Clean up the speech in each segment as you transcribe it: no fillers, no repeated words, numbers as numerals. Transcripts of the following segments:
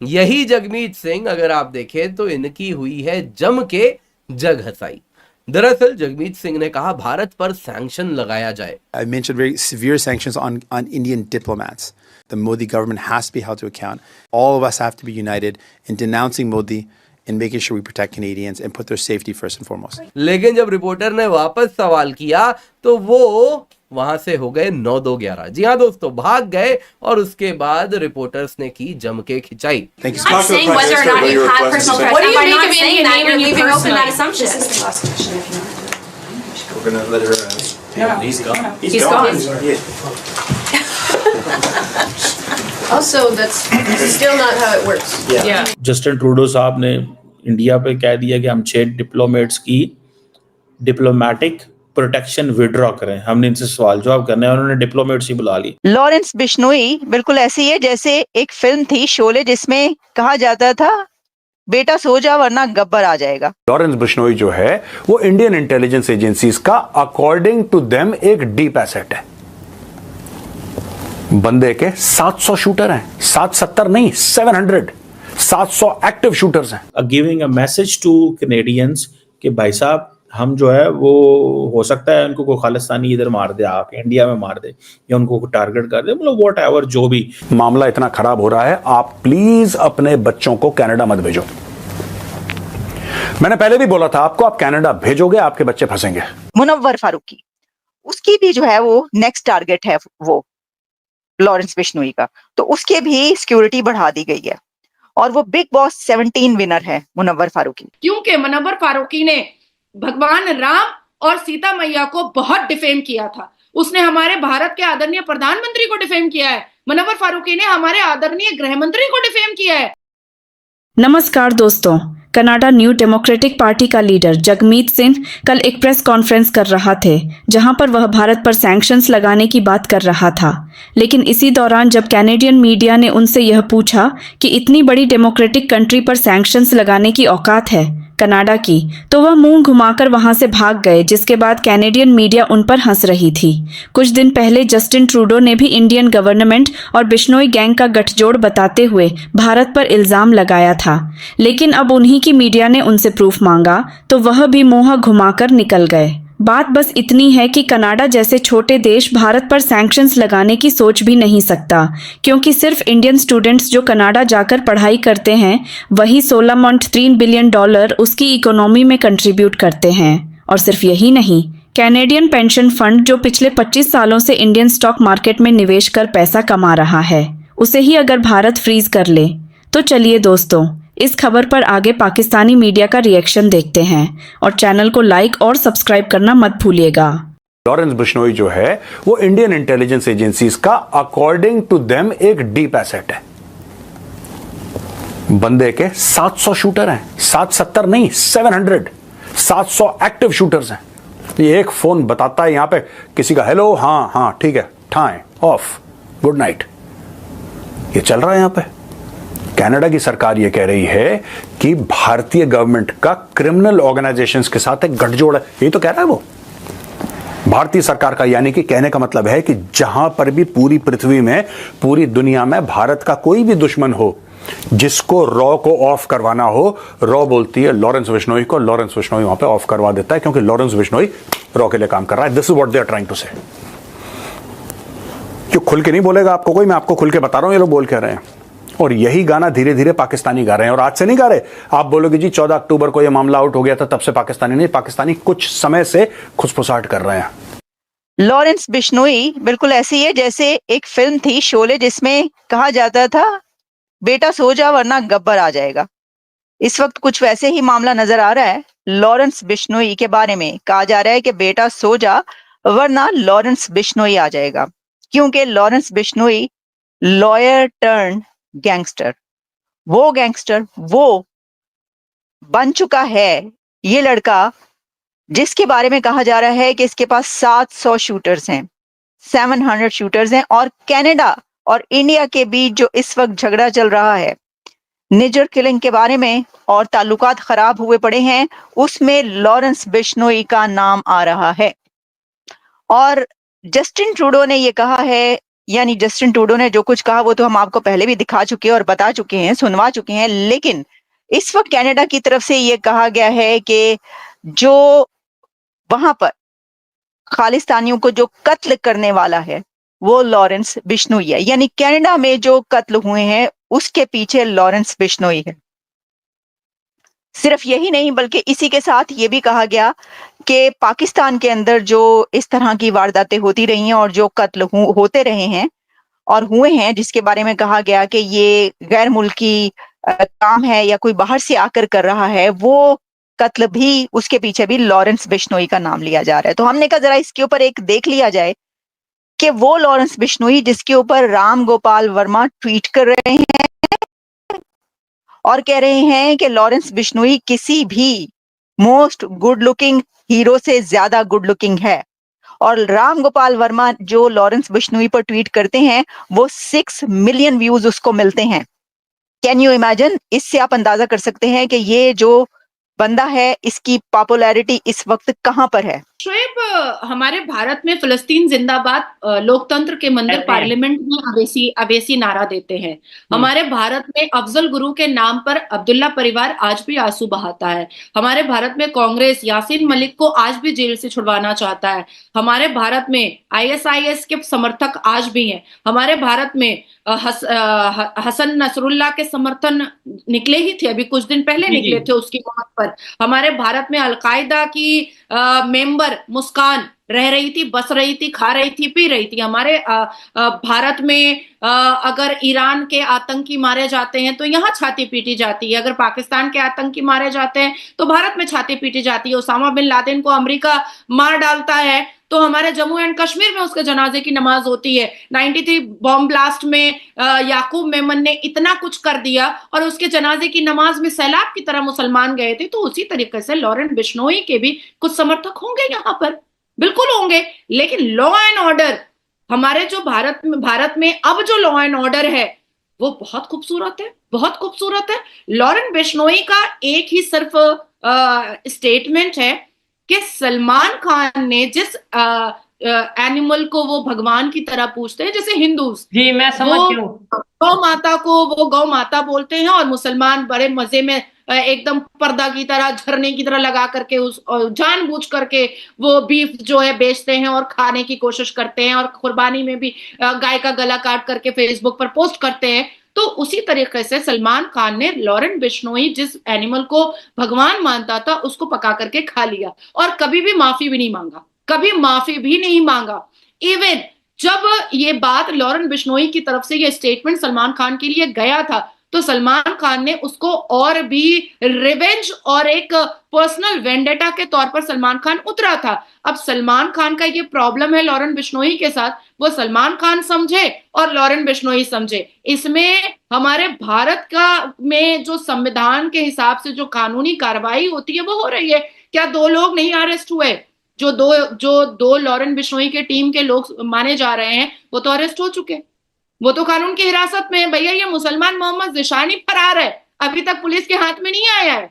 यही जगमीत सिंह अगर आप देखें तो इनकी हुई है जम के जग हसाई। दरअसल जगमीत सिंह ने कहा भारत पर सैंक्शन लगाया जाए। I mentioned very severe sanctions on Indian diplomats. The Modi government has to be held to account. All of us have to be united in denouncing Modi and making sure we protect Canadians and put their safety first and foremost. लेकिन जब reporter ने वापस सवाल किया तो वो वहां से हो गए 9-2-11। जी हाँ दोस्तों, भाग गए और उसके बाद रिपोर्टर्स ने की जम के खिंचाई। Thank you. I'm saying whether or not you had personal threats. What do you I'm make not of saying Indian that name you're when you leaving open personally? that assumption. This is the last question. If you We're gonna let her. Yeah. He's gone. He's gone. Also, that's still not how it works. Yeah. Justin Trudeau साहब ने India पे कह दिया कि हम 6 diplomats की diplomatic protection withdraw करें। हमने इनसे सवाल जवाब करना है, उन्होंने डिप्लोमेट्स ही बुला ली। लॉरेंस बिश्नोई बिल्कुल ऐसी है जैसे एक फिल्म थी शोले, जिसमें कहा जाता था बेटा सो जा वरना गब्बर आ जाएगा। लॉरेंस बिश्नोई जो है वो इंडियन इंटेलिजेंस एजेंसीज का अकॉर्डिंग टू देम एक डीप एसेट है। बंदे के 700 शूटर हैं, 770 नहीं 700, 700 एक्टिव शूटर्स हैं। Giving a message to Canadians कि भाई साहब हम जो है वो हो सकता है उनको कोई खालिस्तानी इधर मार दे, आके इंडिया में मार दे या उनको टारगेट कर दे, मतलब वॉट एवर जो भी मामला इतना खराब हो रहा है, आप प्लीज अपने बच्चों को कनाडा मत भेजो। मैंने पहले भी बोला था आपको, आप कनाडा भेजोगे आपके बच्चे फंसेंगे। मुनव्वर फारूकी, उसकी भी जो है वो नेक्स्ट टारगेट है वो लॉरेंस बिश्नोई का, तो उसके भी सिक्योरिटी बढ़ा दी गई है और वो बिग बॉस 17 विनर है मुनव्वर फारूकी। क्योंकि मुनव्वर फारूकी ने भगवान राम और सीता मैया को बहुत डिफेम किया था। उसने हमारे भारत के आदरणीय प्रधानमंत्री को डिफेम किया है। मुनव्वर फारूकी ने हमारे आदरणीय गृह मंत्री को डिफेम किया है। नमस्कार दोस्तों, कनाडा न्यू डेमोक्रेटिक पार्टी का लीडर जगमीत सिंह कल एक प्रेस कॉन्फ्रेंस कर रहा थे, जहां पर वह भारत पर सैंक्शंस लगाने की बात कर रहा था। लेकिन इसी दौरान जब कैनेडियन मीडिया ने उनसे यह पूछा कि इतनी बड़ी डेमोक्रेटिक कंट्री पर सैंक्शंस लगाने की औकात है कनाडा की, तो वह मुंह घुमाकर वहां से भाग गए, जिसके बाद कैनेडियन मीडिया उन पर हंस रही थी। कुछ दिन पहले जस्टिन ट्रूडो ने भी इंडियन गवर्नमेंट और बिश्नोई गैंग का गठजोड़ बताते हुए भारत पर इल्जाम लगाया था, लेकिन अब उन्हीं की मीडिया ने उनसे प्रूफ मांगा तो वह भी मुंह घुमाकर निकल गए। बात बस इतनी है कि कनाडा जैसे छोटे देश भारत पर सैंक्शंस लगाने की सोच भी नहीं सकता, क्योंकि सिर्फ इंडियन स्टूडेंट्स जो कनाडा जाकर पढ़ाई करते हैं वही $16.3 बिलियन उसकी इकोनॉमी में कंट्रीब्यूट करते हैं। और सिर्फ यही नहीं, कैनेडियन पेंशन फंड जो पिछले 25 सालों से इंडियन स्टॉक मार्केट में निवेश कर पैसा कमा रहा है, उसे ही अगर भारत फ्रीज कर ले तो चलिए दोस्तों, इस खबर पर आगे पाकिस्तानी मीडिया का रिएक्शन देखते हैं और चैनल को लाइक और सब्सक्राइब करना मत भूलिएगा। लॉरेंस बिश्नोई जो है वो इंडियन इंटेलिजेंस एजेंसीज का अकॉर्डिंग टू देम एक डीप एसेट है। बंदे के 700 शूटर हैं, 770 नहीं 700, 700 एक्टिव शूटर्स हैं। ये एक फोन बताता है यहां पे किसी का, हेलो हाँ हाँ ठीक है, ठाएं ऑफ, गुड नाइट, ये चल रहा है यहां पे। कनाडा की सरकार ये कह रही है कि भारतीय गवर्नमेंट का क्रिमिनल ऑर्गेनाइजेशंस के साथ एक गठजोड़ है, ये तो कह रहा है वो भारतीय सरकार का। यानी कि कहने का मतलब है कि जहां पर भी पूरी पृथ्वी में, पूरी दुनिया में भारत का कोई भी दुश्मन हो जिसको रॉ को ऑफ करवाना हो, रॉ बोलती है लॉरेंस बिश्नोई को, लॉरेंस बिश्नोई वहां पे ऑफ करवा देता है, क्योंकि लॉरेंस बिश्नोई रॉ के लिए काम कर रहा है। This is what they are trying to say. क्यों खुल के नहीं बोलेगा आपको कोई, मैं आपको खुल के बता रहा हूं, ये लोग बोल कह रहे हैं। और यही गाना धीरे धीरे पाकिस्तानी गा रहे हैं, और आज से नहीं गा रहे। आप बोलोगे जी 14 अक्टूबर को यह मामला आउट हो गया था तब से पाकिस्तानी नहीं, पाकिस्तानी कुछ समय से खुसफुसाहट कर रहे हैं। लॉरेंस बिश्नोई बिल्कुल ऐसी है जैसे एक फिल्म थी शोले, जिसमें कहा जाता था बेटा सो जा वरना गब्बर आ जाएगा। इस वक्त कुछ वैसे ही मामला नजर आ रहा है। लॉरेंस बिश्नोई के बारे में कहा जा रहा है कि बेटा सो जा वरना लॉरेंस बिश्नोई आ जाएगा, क्योंकि Lawrence Bishnoi lawyer turn gangster, वो गैंगस्टर वो बन चुका है ये लड़का, जिसके बारे में कहा जा रहा है कि इसके पास 700 शूटर्स हैं, 700 शूटर्स हैं। और कनाडा और इंडिया के बीच जो इस वक्त झगड़ा चल रहा है निजर किलिंग के बारे में और ताल्लुकात खराब हुए पड़े हैं, उसमें लॉरेंस बिश्नोई का नाम आ रहा है। और जस्टिन ट्रूडो ने ये कहा है यानी जस्टिन ट्रूडो ने जो कुछ कहा वो तो हम आपको पहले भी दिखा चुके हैं और बता चुके हैं, सुनवा चुके हैं, लेकिन इस वक्त कनाडा की तरफ से ये कहा गया है कि जो वहां पर खालिस्तानियों को जो कत्ल करने वाला है वो लॉरेंस बिश्नोई है, यानी कनाडा में जो कत्ल हुए हैं उसके पीछे लॉरेंस बिश्नोई है। सिर्फ यही नहीं बल्कि इसी के साथ ये भी कहा गया कि पाकिस्तान के अंदर जो इस तरह की वारदातें होती रही हैं और जो कत्ल होते रहे हैं और हुए हैं, जिसके बारे में कहा गया कि ये गैर मुल्की काम है या कोई बाहर से आकर कर रहा है, वो कत्ल भी, उसके पीछे भी लॉरेंस बिश्नोई का नाम लिया जा रहा है। तो हमने कहा जरा इसके ऊपर एक देख लिया जाए कि वो लॉरेंस बिश्नोई जिसके ऊपर राम गोपाल वर्मा ट्वीट कर रहे हैं और कह रहे हैं कि लॉरेंस बिश्नोई किसी भी मोस्ट गुड लुकिंग हीरो से ज्यादा गुड लुकिंग है, और राम गोपाल वर्मा जो लॉरेंस बिश्नोई पर ट्वीट करते हैं वो 6 मिलियन व्यूज उसको मिलते हैं। Can you imagine? इससे आप अंदाजा कर सकते हैं कि ये जो बंदा है इसकी पॉपुलैरिटी इस वक्त कहां पर है। शोएब, हमारे भारत में फिलिस्तीन जिंदाबाद लोकतंत्र के मंदिर पार्लियामेंट में अवेसी नारा देते हैं। हमारे भारत में अफजल गुरु के नाम पर अब्दुल्ला परिवार आज भी आंसू बहाता है। हमारे भारत में कांग्रेस यासीन मलिक को आज भी जेल से छुड़वाना चाहता है। हमारे भारत में आईएसआईएस के समर्थक आज भी हैं। हमारे भारत में हसन नसरुल्लाह के समर्थन निकले ही थे, अभी कुछ दिन पहले निकले थे उसकी मौत पर। हमारे भारत में अलकायदा की मेंबर मुस्कान रह रही थी, बस रही थी, खा रही थी, पी रही थी। हमारे भारत में अगर ईरान के आतंकी मारे जाते हैं तो यहाँ छाती पीटी जाती है, अगर पाकिस्तान के आतंकी मारे जाते हैं तो भारत में छाती पीटी जाती है। ओसामा बिन लादेन को अमेरिका मार डालता है तो हमारे जम्मू एंड कश्मीर में उसके जनाजे की नमाज होती है। 93 बॉम्ब ब्लास्ट में याकूब मेमन ने इतना कुछ कर दिया और उसके जनाजे की नमाज में सैलाब की तरह मुसलमान गए थे। तो उसी तरीके से लॉरेंस बिश्नोई के भी कुछ समर्थक होंगे यहाँ पर, बिल्कुल होंगे। लेकिन लॉ एंड ऑर्डर हमारे जो भारत में अब जो लॉ एंड ऑर्डर है वो बहुत खूबसूरत है, बहुत खूबसूरत है। लॉरेंस बिश्नोई का एक ही सिर्फ स्टेटमेंट है कि सलमान खान ने जिस एनिमल को वो भगवान की तरह पूछते हैं, जैसे हिंदूज जी मैं समझती हूँ, गौ माता को वो गौ माता बोलते हैं और मुसलमान बड़े मजे में एकदम पर्दा की तरह, झरने की तरह लगा करके उस जानबूझ करके वो बीफ जो है बेचते हैं और खाने की कोशिश करते हैं और कुर्बानी में भी गाय का गला काट करके फेसबुक पर पोस्ट करते हैं। तो उसी तरीके से सलमान खान ने लॉरेंस बिश्नोई जिस एनिमल को भगवान मानता था उसको पका करके खा लिया और कभी भी माफी भी नहीं मांगा, कभी माफी भी नहीं मांगा। इवन जब ये बात लॉरेंस बिश्नोई की तरफ से ये स्टेटमेंट सलमान खान के लिए गया था तो सलमान खान ने उसको और भी रिवेंज और एक पर्सनल वेंडेटा के तौर पर सलमान खान उतरा था। अब सलमान खान का ये प्रॉब्लम है लॉरेंस बिश्नोई के साथ, वो सलमान खान समझे और लॉरेंस बिश्नोई समझे। इसमें हमारे भारत का में जो संविधान के हिसाब से जो कानूनी कार्रवाई होती है वो हो रही है। क्या 2 लोग नहीं अरेस्ट हुए? जो दो लॉरेंस बिश्नोई के टीम के लोग माने जा रहे हैं वो तो अरेस्ट हो चुके, वो तो कानून की हिरासत में है। भैया ये मुसलमान मोहम्मद जिशान ही फरार है, अभी तक पुलिस के हाथ में नहीं आया है।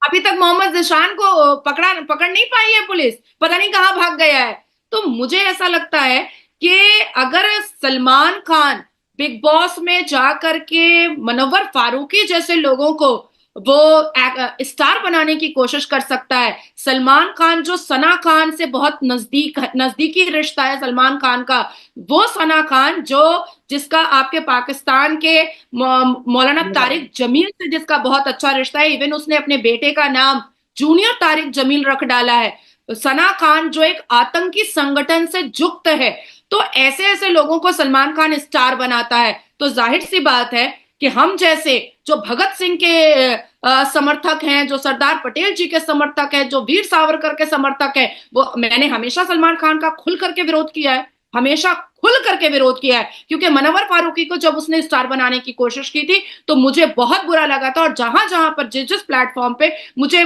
अभी तक मोहम्मद जिशान को पकड़ नहीं पाई है पुलिस, पता नहीं कहां भाग गया है। तो मुझे ऐसा लगता है कि अगर सलमान खान बिग बॉस में जा करके मुनव्वर फारूकी जैसे लोगों को वो स्टार बनाने की कोशिश कर सकता है, सलमान खान जो सना खान से बहुत नजदीकी रिश्ता है सलमान खान का, वो सना खान जिसका आपके पाकिस्तान के मौलाना तारिक जमील से जिसका बहुत अच्छा रिश्ता है, इवन उसने अपने बेटे का नाम जूनियर तारिक जमील रख डाला है। सना खान जो एक आतंकी संगठन से युक्त है, तो ऐसे ऐसे लोगों को सलमान खान स्टार बनाता है। तो जाहिर सी बात है कि हम जैसे जो भगत सिंह के समर्थक हैं, जो सरदार पटेल जी के समर्थक हैं, जो वीर सावरकर के समर्थक हैं, वो मैंने हमेशा सलमान खान का खुल करके विरोध किया है, हमेशा खुल करके विरोध किया है। क्योंकि मुनव्वर फारूकी को जब उसने स्टार बनाने की कोशिश की थी तो मुझे बहुत बुरा लगा था और जहां जहां पर जिस प्लेटफॉर्म पे मुझे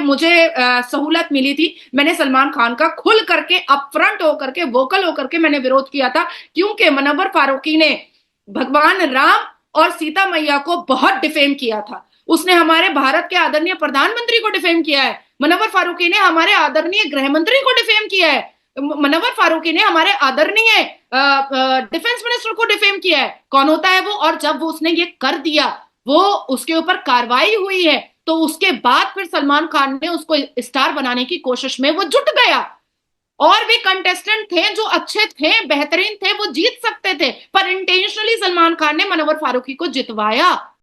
सहूलत मिली थी, मैंने सलमान खान का खुल करके अपफ्रंट होकर के वोकल होकर के मैंने विरोध किया था। क्योंकि मुनव्वर फारूकी ने भगवान राम और सीता मैया को बहुत डिफेम किया था। उसने हमारे भारत के आदरणीय प्रधानमंत्री को डिफेम किया है। मुनव्वर फारूकी ने हमारे आदरणीय गृह मंत्री को डिफेम किया है। मुनव्वर फारूकी ने हमारे आदरणीय डिफेंस मिनिस्टर को डिफेम किया है, कौन होता है वो? और जब वो उसने ये कर दिया, वो उसके ऊपर कार्रवाई हुई है, तो उसके बाद फिर सलमान खान ने उसको स्टार बनाने की कोशिश में वो जुट गया। और भी कंटेस्टेंट थे जो अच्छे थे, बेहतरीन थे, वो जीत सकते थे, पर इंटेंशनली सलमान खान ने मनोवर फारूकी को जितवाया।